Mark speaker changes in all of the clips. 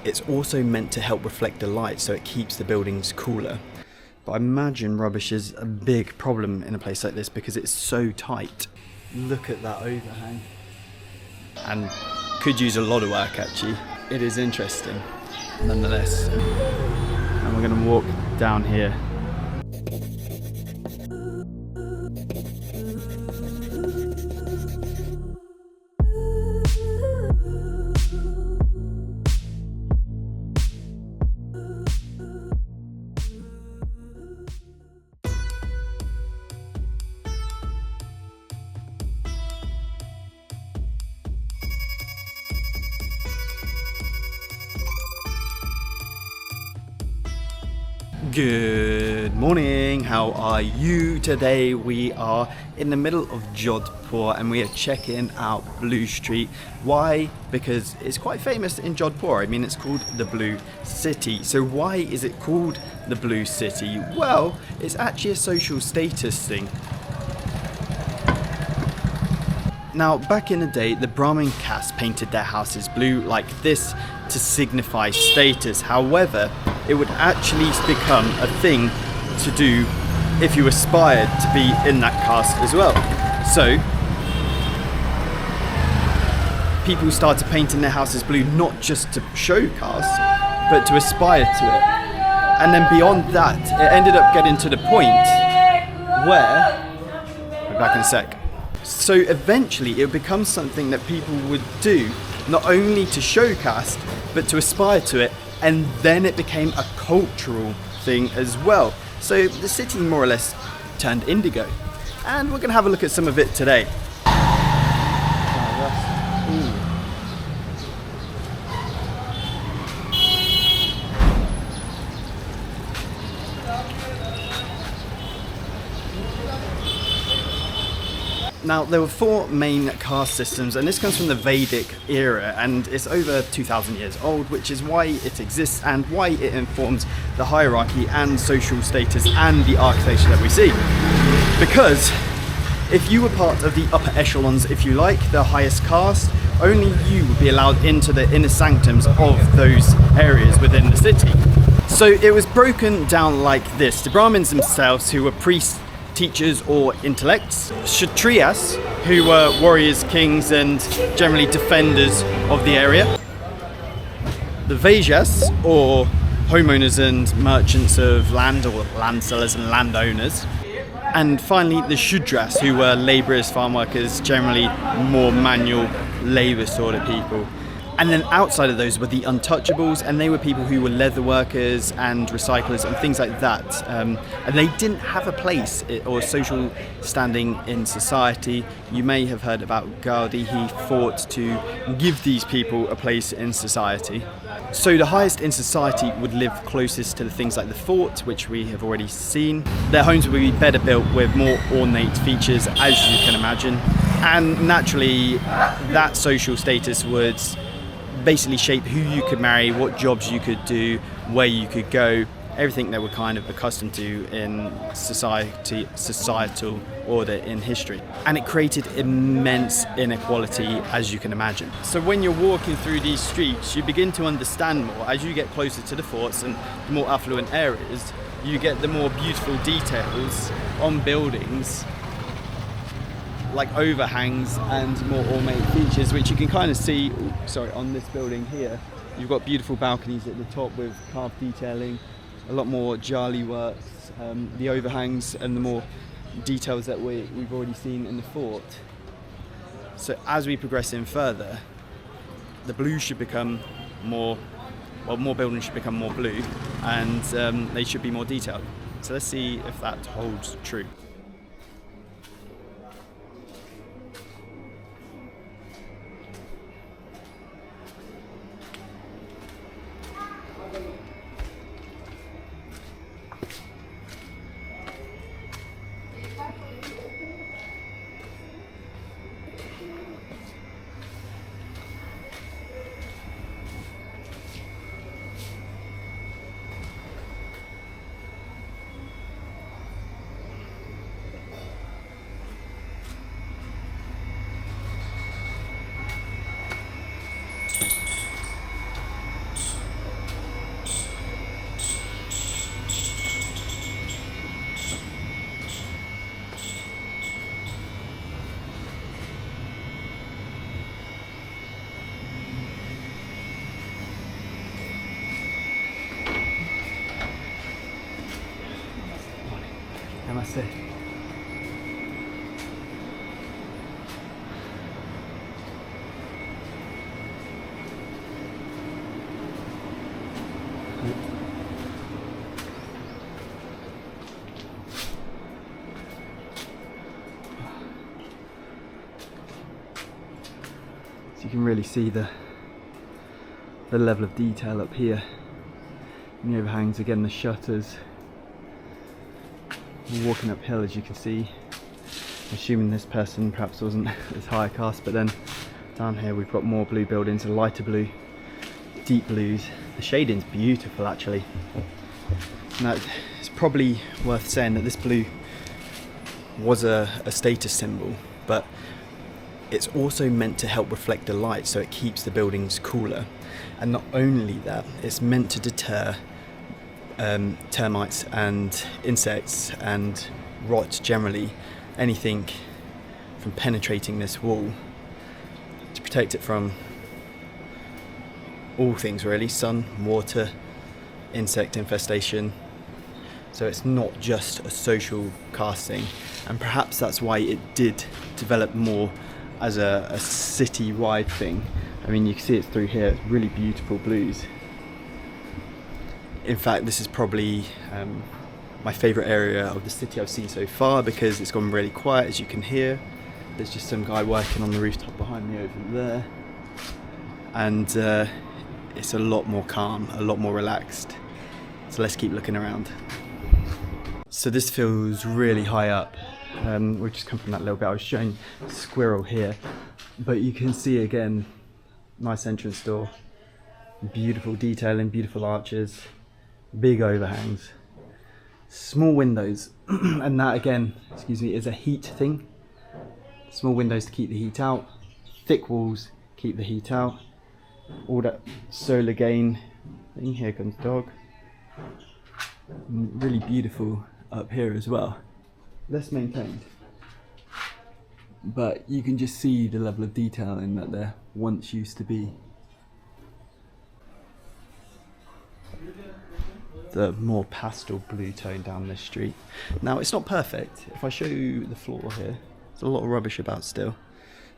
Speaker 1: it's also meant to help reflect the light so it keeps the buildings cooler. But I imagine rubbish is a big problem in a place like this because it's so tight. Look at that overhang. And could use a lot of work actually. It is interesting nonetheless. And we're going to walk down here. Good morning, how are you? Today we are in the middle of Jodhpur and we are checking out Blue Street. Why? Because it's quite famous in Jodhpur. I mean, it's called the Blue City. So why is it called the Blue City? Well, it's actually a social status thing. Now, back in the day, the Brahmin caste painted their houses blue like this to signify status. However, it would actually become a thing to do if you aspired to be in that caste as well. So, people started painting their houses blue not just to show caste, but to aspire to it. And then beyond that, it ended up getting to the point where... I'll be back in a sec. So eventually it would become something that people would do, not only to show caste, but to aspire to it, and then it became a cultural thing as well. So the city more or less turned indigo. And we're going to have a look at some of it today. Now, there were four main caste systems, and this comes from the Vedic era, and it's over 2,000 years old, which is why it exists and why it informs the hierarchy and social status and the architecture that we see. Because if you were part of the upper echelons, if you like, the highest caste, only you would be allowed into the inner sanctums of those areas within the city. So it was broken down like this. The Brahmins themselves, who were priests, teachers or intellects, Kshatriyas, who were warriors, kings and generally defenders of the area, the Vaishyas, or homeowners and merchants of land, or land sellers and landowners, and finally the Shudras, who were labourers, farm workers, generally more manual labour sort of people. And then outside of those were the untouchables, and they were people who were leather workers and recyclers and things like that. And they didn't have a place or social standing in society. You may have heard about Gandhi. He fought to give these people a place in society. So the highest in society would live closest to the things like the fort, which we have already seen. Their homes would be better built with more ornate features, as you can imagine. And naturally, that social status would basically shape who you could marry, what jobs you could do, where you could go, everything they were kind of accustomed to in societal order in history. And it created immense inequality, as you can imagine. So when you're walking through these streets, you begin to understand more. As you get closer to the forts and the more affluent areas, you get the more beautiful details on buildings, like overhangs and more ornate features, which you can kind of see, on this building here. You've got beautiful balconies at the top with carved detailing, a lot more jali works, the overhangs and the more details that we've already seen in the fort. So as we progress in further, the blue should become more buildings should become more blue, and they should be more detailed. So let's see if that holds true. That's it. So you can really see the level of detail up here in the overhangs. Again, the shutters. We're walking uphill, as you can see. Assuming this person perhaps wasn't as high a caste, but then down here we've got more blue buildings, a lighter blue, deep blues. The shading's beautiful actually. Now it's probably worth saying that this blue was a status symbol, but it's also meant to help reflect the light so it keeps the buildings cooler. And not only that, it's meant to deter termites and insects and rot generally, anything from penetrating this wall, to protect it from all things really, sun, water, insect infestation. So it's not just a social casting, and perhaps that's why it did develop more as a city-wide thing. I mean, you can see it through here, it's really beautiful blues. In fact, this is probably my favourite area of the city I've seen so far, because it's gone really quiet, as you can hear. There's just some guy working on the rooftop behind me over there. And it's a lot more calm, a lot more relaxed. So let's keep looking around. So this feels really high up. We've just come from that little bit. I was showing a squirrel here, but you can see again, nice entrance door, beautiful detailing, beautiful arches, big overhangs, small windows, and that again, excuse me, is a heat thing. Small windows to keep the heat out, thick walls keep the heat out. All that solar gain thing. Here comes dog. Really beautiful up here as well. Less maintained, but you can just see the level of detail in that there once used to be. The more pastel blue tone down this street. Now it's not perfect. If I show you the floor here, there's a lot of rubbish about still,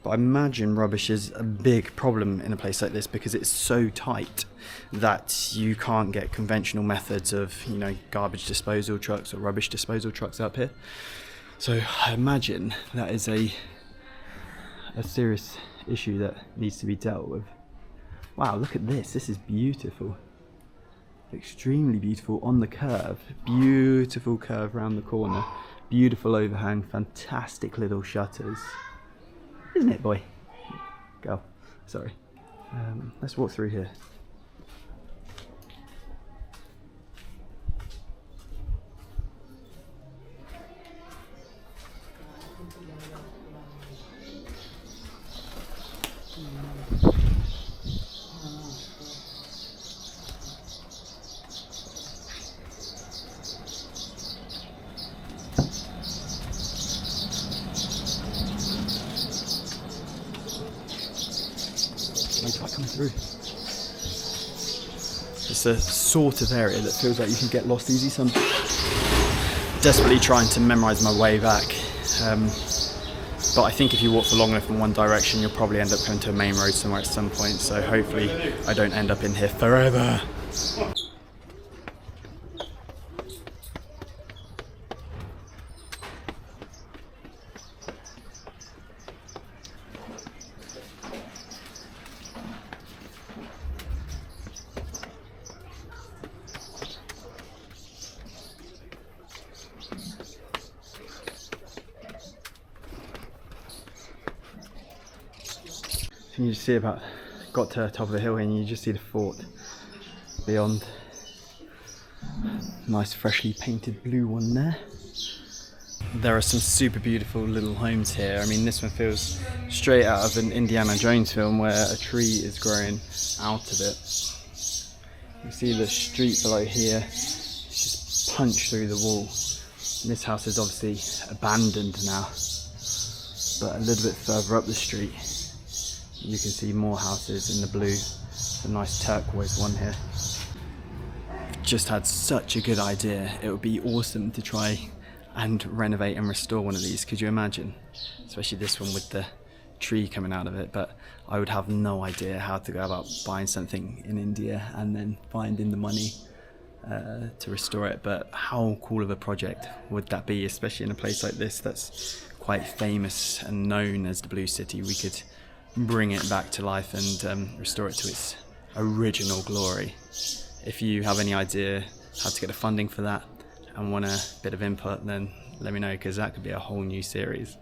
Speaker 1: but I imagine rubbish is a big problem in a place like this because it's so tight that you can't get conventional methods of, you know, garbage disposal trucks or rubbish disposal trucks up here. So I imagine that is a serious issue that needs to be dealt with. Wow, look at this. This is beautiful. Extremely beautiful on the curve. Beautiful curve around the corner. Beautiful overhang. Fantastic little shutters. Isn't it, boy? Go. Sorry. Let's walk through here. Coming through. It's a sort of area that feels like you can get lost easy. So I'm desperately trying to memorise my way back. But I think if you walk for long enough in one direction, you'll probably end up going to a main road somewhere at some point. So hopefully I don't end up in here forever. You just see got to the top of the hill and you just see the fort beyond. Nice freshly painted blue one there. There are some super beautiful little homes here. I mean, this one feels straight out of an Indiana Jones film where a tree is growing out of it. You see the street below here, it's just punched through the wall. And this house is obviously abandoned now, but a little bit further up the street you can see more houses in the blue. A nice turquoise one here. Just had such a good idea. It would be awesome to try and renovate and restore one of these. Could you imagine? Especially this one with the tree coming out of it. But I would have no idea how to go about buying something in India and then finding the money to restore it. But how cool of a project would that be, especially in a place like this that's quite famous and known as the Blue City? We could bring it back to life and restore it to its original glory. If you have any idea how to get the funding for that and want a bit of input, then let me know, because that could be a whole new series.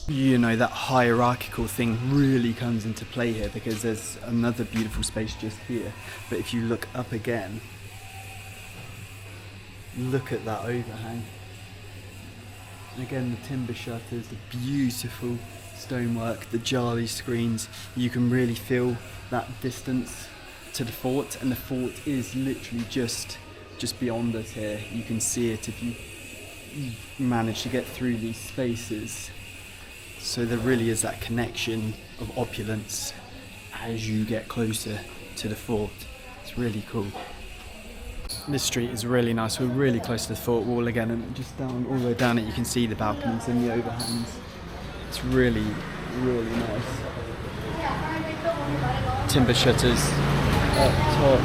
Speaker 1: You know, that hierarchical thing really comes into play here, because there's another beautiful space just here, but if you look up again, look at that overhang. And again, the timber shutters, the beautiful stonework, the jolly screens. You can really feel that distance to the fort, and the fort is literally just beyond us here. You can see it if you manage to get through these spaces. So there really is that connection of opulence as you get closer to the fort. It's really cool. This street is really nice. We're really close to the fort wall again, and just down, all the way down it, you can see the balconies and the overhangs. It's really, really nice. Timber shutters up top.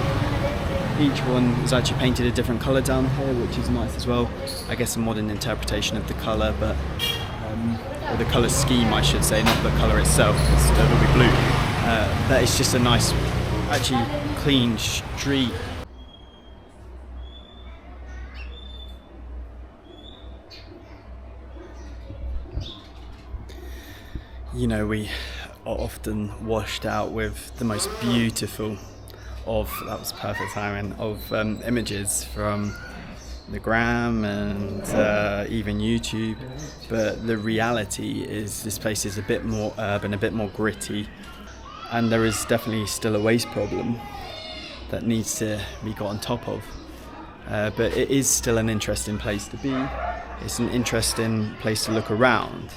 Speaker 1: Each one is actually painted a different colour down here, which is nice as well. I guess a modern interpretation of the colour, but or the colour scheme, I should say, not the colour itself. It's totally blue. But it's just a nice, actually clean street. You know, we are often washed out with the most beautiful that was perfect timing, of images from the gram and even YouTube, but the reality is this place is a bit more urban, a bit more gritty, and there is definitely still a waste problem that needs to be got on top of, but it is still an interesting place to be. It's an interesting place to look around,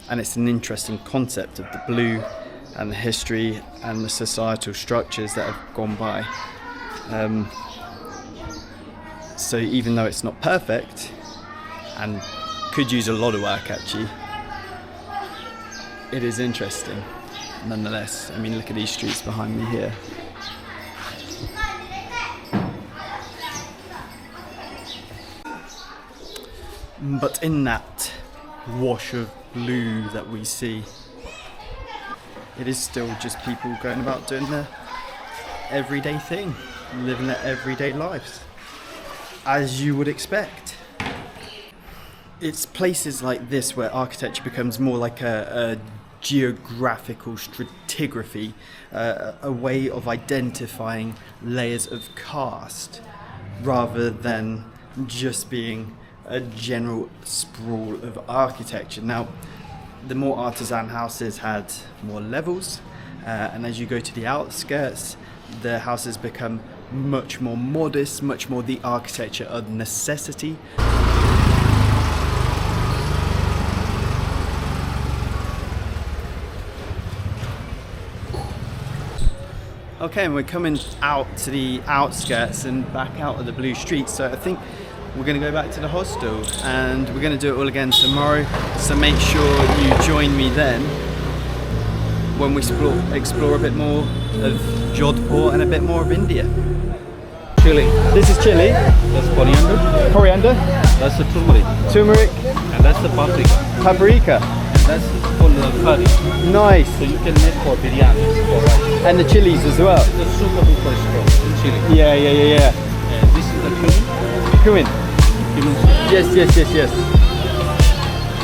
Speaker 1: and it's an interesting concept of the blue and the history and the societal structures that have gone by. So even though it's not perfect and could use a lot of work actually, it is interesting nonetheless. I mean, look at these streets behind me here. But in that wash of blue that we see, it is still just people going about doing their everyday thing, living their everyday lives, as you would expect. It's places like this where architecture becomes more like a geographical stratigraphy, a way of identifying layers of caste, rather than just being a general sprawl of architecture. Now, the more artisan houses had more levels, and as you go to the outskirts, the houses become much more modest, much more the architecture of necessity. Okay, and we're coming out to the outskirts and back out of the blue streets, so I think we're going to go back to the hostel, and we're going to do it all again tomorrow, so make sure you join me then when we explore a bit more of Jodhpur and a bit more of India.
Speaker 2: Chili.
Speaker 1: This is chili.
Speaker 2: That's coriander.
Speaker 1: Coriander.
Speaker 2: That's the turmeric.
Speaker 1: Turmeric.
Speaker 2: And that's the paprika.
Speaker 1: Paprika.
Speaker 2: And that's for the curry.
Speaker 1: Nice.
Speaker 2: So you can make for biryani, for rice.
Speaker 1: And the chilies as well.
Speaker 2: The super duper strong chili.
Speaker 1: Yeah.
Speaker 2: And this is the cumin.
Speaker 1: Cumin.
Speaker 2: Cumin seed.
Speaker 1: Yes.